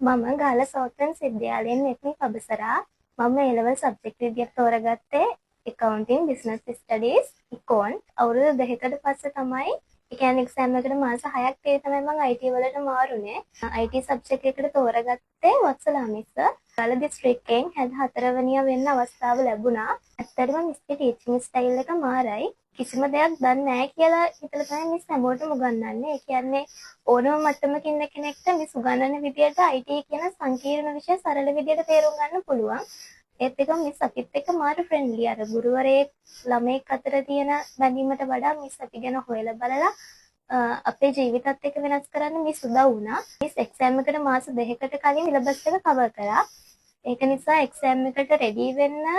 මම ගාල්ල සෝත්‍රන්ස් විද්‍යාලයෙන් එක්නික් අබසරා. මම ඒ level subject විදියට තෝරගත්තේ accounting, business studies, econ. අවුරුදු දෙකකට පස්සේ තමයි ඒ කියන්නේ එක්සෑම් එකට මාස 6ක් තියේ තමයි මම IT වලට මාරුනේ. IT සබ්ජෙක්ට් එකට තෝරගත්තේ වත්සලා මිස්. ගාල්ල දිස්ත්‍රික්කයෙන් 64 වෙනියා වෙන්න අවස්ථාව ලැබුණා. ඇත්තටම මිස්ගේ ටීචින් ස්ටයිල් එක මාරයි. කිසිම දෙයක් දන්නේ නැහැ කියලා හිතලා තමයි මිස් හැමෝටම උගන්වන්නේ. ඒ කියන්නේ ඕනම මට්ටමකින් ඉන්න කෙනෙක්ට මිස් උගන්වන විදියට IT කියන සංකීර්ණ විෂය සරල විදියට තේරුම් ගන්න පුළුවන්. ඒත් එක මිස් අපිත් එක්ක මාර ෆ්‍රෙන්ඩ්ලි. අර ගුරුවරයෙක් ළමයෙක් අතර තියෙන බැඳීමට වඩා මිස් අපි ගැන හොයලා බලලා අපේ ජීවිතත් එක්ක වෙනස් කරන්න මිස් උදව් වුණා. මිස් එක්සෑම් එකට මාස 2කට කලින් සිලබස් එක කවර් කරා. ඒක නිසා එක්සෑම් එකට රෙඩි වෙන්න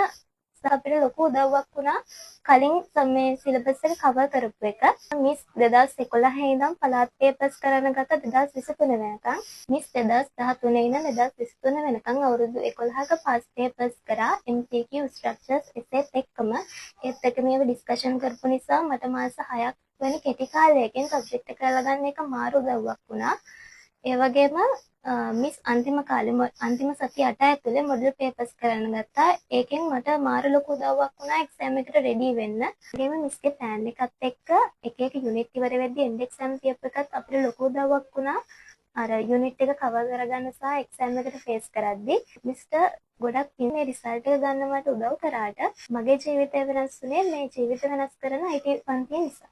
අපිට ලොකු උදව්වක් වුණා කලින් මේ සිලබස් එක කවර් කරපු එක. මිස් 2011 ඉඳන් පළාත් පේපර්ස් කරන්න ගත්ත 2023 වෙනකන්. මිස් 2013 ඉඳන් 2023 වෙනකන් අවුරුදු 11ක පාස් පේපර්ස් කරා MCQ ස්ට්‍රක්චර්ස් එසේත් එක්කම. ඒත් එක මේව ඩිස්කෂන් කරපු නිසා මට මාස 6ක් වෙන කෙටි කාලයකින් සබ්ජෙක්ට් එක කරලා ගන්න එක මාරු උදව්වක් වුණා. ඒ වගේම මිස් අන්තිම කාලේ අන්තිම සති 8 ඇතුලේ මොඩල් පේපර්ස් කරන්න ගත්තා. ඒකෙන් මට මාර ලොකු උදව්වක් වුණා එක්සෑම් එකට රෙඩි වෙන්න. ඒකෙම මිස්ගේ ප්ලෑන් එකත් එක්ක එක යුනිට් ඉවර වෙද්දී එන්ඩ් එක්සෑම් තියපු එකත් අපිට ලොකු උදව්වක් වුණා. අර යුනිට් එක කවර් කරගන්න සහ එක්සෑම් එකට ෆේස් කරද්දී මිස්ට ගොඩක් මේ රිසල්ට් එක ගන්න මට උදව් කරාට මගේ ජීවිතය වෙනස් වුණේ මේ ජීවිත වෙනස් කරන IT පන්තිය නිසා.